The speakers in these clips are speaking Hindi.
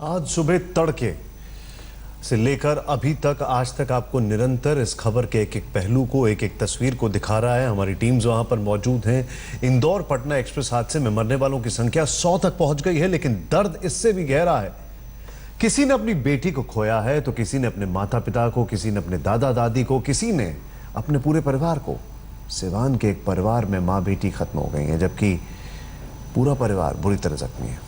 आज सुबह तड़के से लेकर अभी तक आज तक आपको निरंतर इस खबर के एक एक पहलू को, एक एक तस्वीर को दिखा रहा है। हमारी टीम्स वहां पर मौजूद हैं। इंदौर पटना एक्सप्रेस हादसे में मरने वालों की संख्या 100 तक पहुंच गई है, लेकिन दर्द इससे भी गहरा है। किसी ने अपनी बेटी को खोया है तो किसी ने अपने माता पिता को, किसी ने अपने दादा दादी को, किसी ने अपने पूरे परिवार को। सिवान के एक परिवार में मां बेटी खत्म हो गई है, जबकि पूरा परिवार बुरी तरह जख्मी है।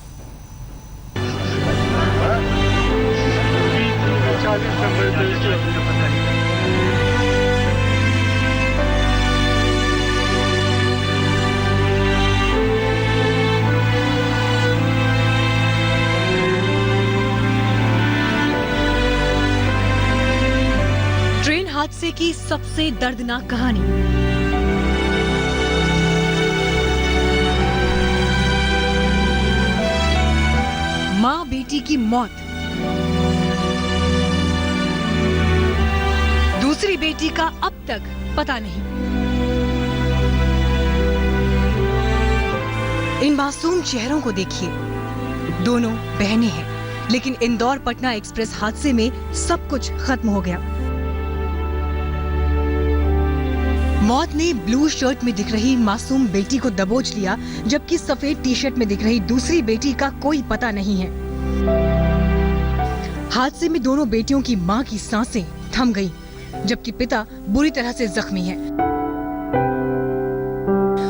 ट्रेन हादसे की सबसे दर्दनाक कहानी। मां बेटी की मौत, दूसरी बेटी का अब तक पता नहीं। इन मासूम चेहरों को देखिए, दोनों बहनें हैं, लेकिन इंदौर पटना एक्सप्रेस हादसे में सब कुछ खत्म हो गया। मौत ने ब्लू शर्ट में दिख रही मासूम बेटी को दबोच लिया, जबकि सफेद टी शर्ट में दिख रही दूसरी बेटी का कोई पता नहीं है। हादसे में दोनों बेटियों की मां की सांसें थम गईं, जबकि पिता बुरी तरह से जख्मी है।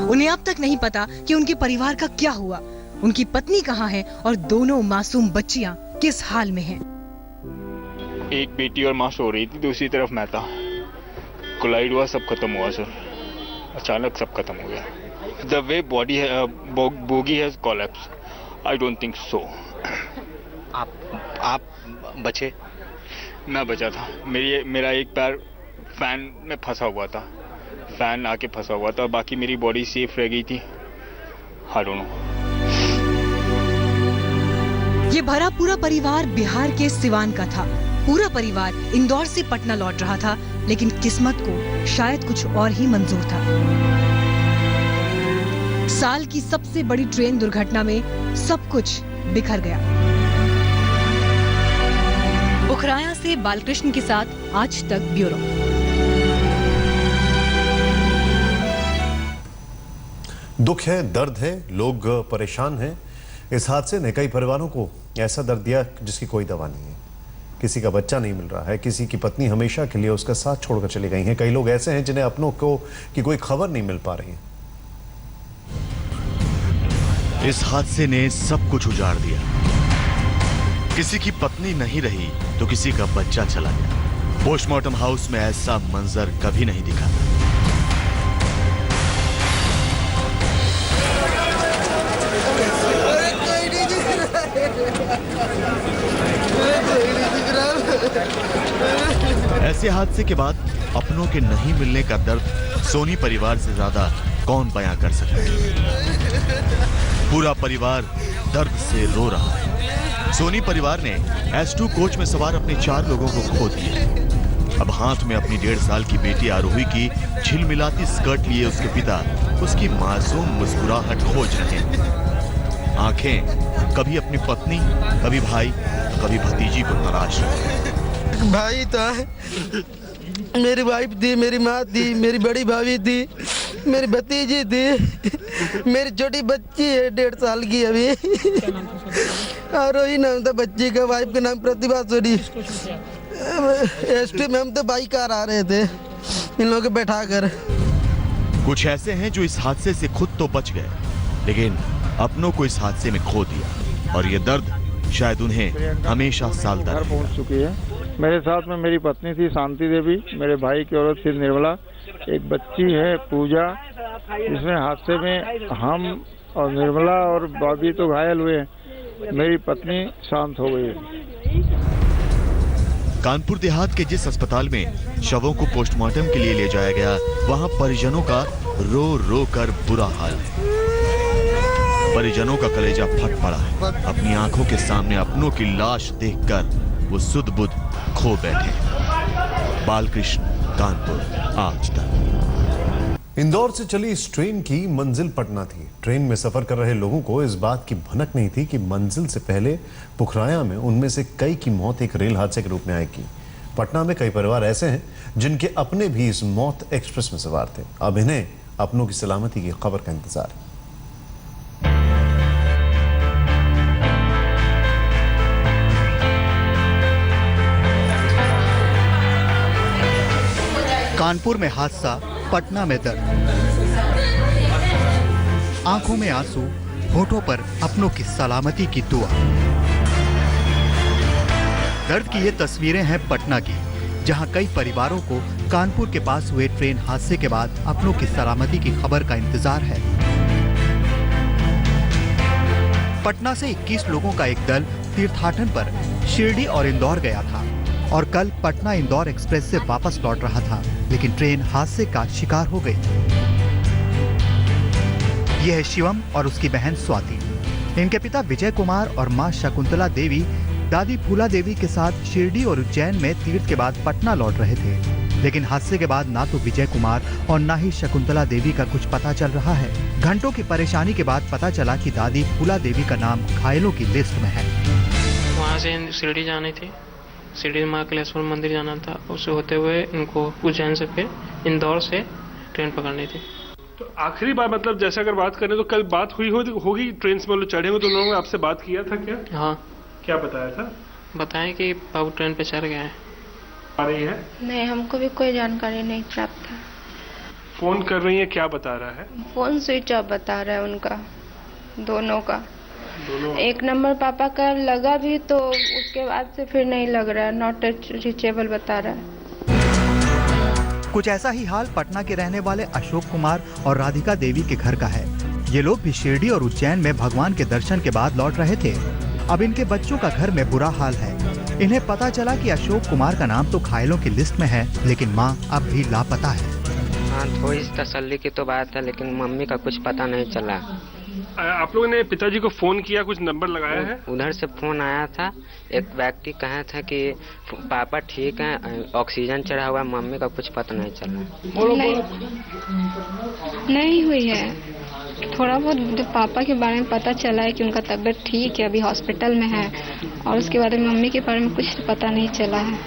उन्हें अब तक नहीं पता कि उनके परिवार का क्या हुआ, उनकी पत्नी कहां है और दोनों मासूम बच्चियां किस हाल में हैं। एक बेटी और मां सो रही थी, दूसरी तरफ मैं था। कोलाइड हुआ, सब खत्म हुआ सर। अचानक सब खत्म हो गया। The way body bogie has collapse, I don't think so. आप बचे? मैं बचा था। मेरा एक पैर फैन में फंसा हुआ था, फैन आके फंसा हुआ था, बाकी मेरी बॉडी सेफ रह गई थी। I don't know. ये भरा पूरा परिवार बिहार के सिवान का था। पूरा परिवार इंदौर से पटना लौट रहा था, लेकिन किस्मत को शायद कुछ और ही मंजूर था। साल की सबसे बड़ी ट्रेन दुर्घटना में सब कुछ बिखर गया। उखराया से बालकृष्ण के साथ आज तक ब्यूरो। दुख है, दर्द है, लोग परेशान हैं। इस हादसे ने कई परिवारों को ऐसा दर्द दिया जिसकी कोई दवा नहीं है। किसी का बच्चा नहीं मिल रहा है, किसी की पत्नी हमेशा के लिए उसका साथ छोड़कर चली गई हैं। कई लोग ऐसे हैं जिन्हें अपनों को की कोई खबर नहीं मिल पा रही है। इस हादसे ने सब कुछ उजाड़ दिया। किसी की पत्नी नहीं रही तो किसी का बच्चा चला गया। पोस्टमार्टम हाउस में ऐसा मंजर कभी नहीं दिखा। ऐसे हादसे के बाद अपनों के नहीं मिलने का दर्द सोनी परिवार से ज्यादा कौन बयां कर सकता है। पूरा परिवार दर्द से रो रहा है। सोनी परिवार ने S2 कोच में सवार अपने 4 लोगों को खो दिया। अब हाथ में अपनी 1.5 साल की बेटी आरोही की झिलमिलाती स्कर्ट लिए उसके पिता उसकी मासूम मुस्कुराहट खोज रहे हैं। आंखें कभी अपनी पत्नी, कभी भाई, कभी भतीजी को तलाश रहे हैं। भाई था, मेरी वाइफ थी, मेरी माँ थी, मेरी बड़ी भाभी थी, मेरी भतीजी थी, मेरी छोटी बच्ची है 1.5 साल की अभी। आरोही नाम था बच्ची का, वाइफ का नाम प्रतिभा सोनी। S2 में हम तो बाइक कार आ रहे थे इन लोगों को बैठा कर। कुछ ऐसे हैं जो इस हादसे से खुद तो बच गए, लेकिन अपनों को इस हादसे में खो दिया, और ये दर्द शायद उन्हें हमेशा सालता रहेगा। पहुंच चुकी है। मेरे साथ में मेरी पत्नी थी शांति देवी, मेरे भाई की औरत थी निर्मला, एक बच्ची है पूजा, जिसमें हादसे में हम और निर्मला और भाभी तो घायल हुए, मेरी पत्नी शांत हो गई है। कानपुर देहात के जिस अस्पताल में शवों को पोस्टमार्टम के लिए ले जाया गया, वहां परिजनों का रो रो कर बुरा हाल है। परिजनों का कलेजा फट पड़ा है। अपनी आंखों के सामने अपनों की लाश देखकर वो सुध बुध खो बैठे। बालकृष्ण, कानपुर, आज तक। इंदौर से चली इस ट्रेन की मंजिल पटना थी। ट्रेन में सफर कर रहे लोगों को इस बात की भनक नहीं थी कि मंजिल से पहले पुखराया में उनमें से कई की मौत एक रेल हादसे के रूप में आएगी। पटना में कई परिवार ऐसे हैं जिनके अपने भी इस मौत एक्सप्रेस में सवार थे। अब इन्हें अपनों की सलामती की खबर का इंतजार है। कानपुर में हादसा, पटना में दर्द, आंखों में आंसू, होठों पर अपनों की सलामती की दुआ। दर्द की ये तस्वीरें हैं पटना की, जहां कई परिवारों को कानपुर के पास हुए ट्रेन हादसे के बाद अपनों की सलामती की खबर का इंतजार है। पटना से 21 लोगों का एक दल तीर्थाटन पर शिरडी और इंदौर गया था और कल पटना इंदौर एक्सप्रेस से वापस लौट रहा था, लेकिन ट्रेन हादसे का शिकार हो गई। यह है शिवम और उसकी बहन स्वाति। इनके पिता विजय कुमार और मां शकुंतला देवी दादी फूला देवी के साथ शिरडी और उज्जैन में तीर्थ के बाद पटना लौट रहे थे, लेकिन हादसे के बाद ना तो विजय कुमार और ना ही शकुंतला देवी का कुछ पता चल रहा है। घंटों की परेशानी के बाद पता चला कि दादी फूला देवी का नाम घायलों की लिस्ट में है। वहाँ से शिरडी जानी थी, शिरडी महाकालेश्वर मंदिर जाना था। उससे होते हुए इनको उज्जैन से फिर इंदौर से ट्रेन पकड़नी थी। तो आखिरी बार मतलब जैसे अगर बात करें तो कल बात हुई होगी ट्रेन से, मतलब चढ़े हुए तो उन्होंने आपसे बात किया था क्या? हाँ। क्या बताया था? बताएं कि बाबू ट्रेन पे चढ़ गए हैं। आ रही है? नहीं, हमको भी कोई जानकारी नहीं प्राप्त है। फोन कर रही है, क्या बता रहा है? फोन स्विच ऑफ बता रहा है उनका, दोनों का। दोनों? एक नंबर पापा का लगा भी तो उसके बाद से फिर नहीं लग रहा है, नॉट रीचेबल बता रहा है। कुछ ऐसा ही हाल पटना के रहने वाले अशोक कुमार और राधिका देवी के घर का है। ये लोग भी शिरडी और उज्जैन में भगवान के दर्शन के बाद लौट रहे थे। अब इनके बच्चों का घर में बुरा हाल है। इन्हें पता चला कि अशोक कुमार का नाम तो घायलों की लिस्ट में है, लेकिन मां अब भी लापता है। हाँ, थोड़ी तसल्ली की तो बात है, लेकिन मम्मी का कुछ पता नहीं चला। आप लोगों ने पिताजी को फोन किया, कुछ नंबर लगाया है? उधर से फोन आया था, एक व्यक्ति कहा था कि पापा ठीक है, ऑक्सीजन चढ़ा हुआ, मम्मी का कुछ पता नहीं चला। नहीं हुई है। थोड़ा बहुत पापा के बारे में पता चला है कि उनका तबीयत ठीक है, अभी हॉस्पिटल में है, और उसके बाद मम्मी के बारे में कुछ पता नहीं चला है।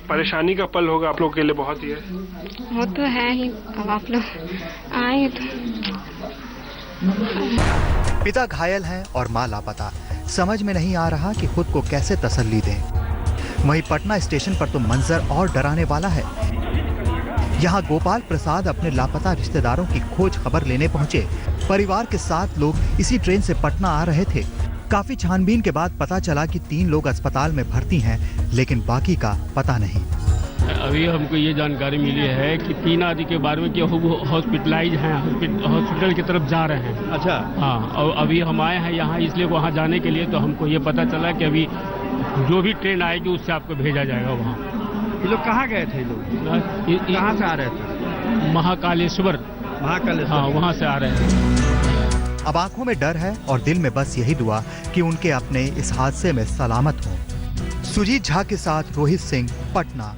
परेशानी का पल होगा आप लोगों के लिए बहुत ही है। वो तो है ही। अब आप लोग आए तो। पिता घायल हैं और मां लापता। समझ में नहीं आ रहा कि खुद को कैसे तसल्ली दें। वहीं पटना स्टेशन पर तो मंजर और डराने वाला है। यहाँ गोपाल प्रसाद अपने लापता रिश्तेदारों की खोज खबर लेने पहुंचे। परिवार के 7 लोग इसी ट्रेन से पटना आ रहे थे। काफी छानबीन के बाद पता चला कि 3 लोग अस्पताल में भर्ती हैं, लेकिन बाकी का पता नहीं। अभी हमको ये जानकारी मिली है कि 3 आदमी के बारे में कि वो हॉस्पिटलाइज हैं, हॉस्पिटल की तरफ जा रहे हैं। अच्छा। हाँ, और अभी हम आए हैं यहाँ इसलिए वहाँ जाने के लिए, तो हमको ये पता चला कि अभी जो भी ट्रेन आएगी उससे आपको भेजा जाएगा वहाँ। ये लोग कहाँ गए थे? लोग कहाँ से आ रहे थे? महाकालेश्वर। हाँ, वहाँ से आ रहे हैं। अब आंखों में डर है और दिल में बस यही दुआ कि उनके अपने इस हादसे में सलामत हों। सुजीत झा के साथ रोहित सिंह, पटना।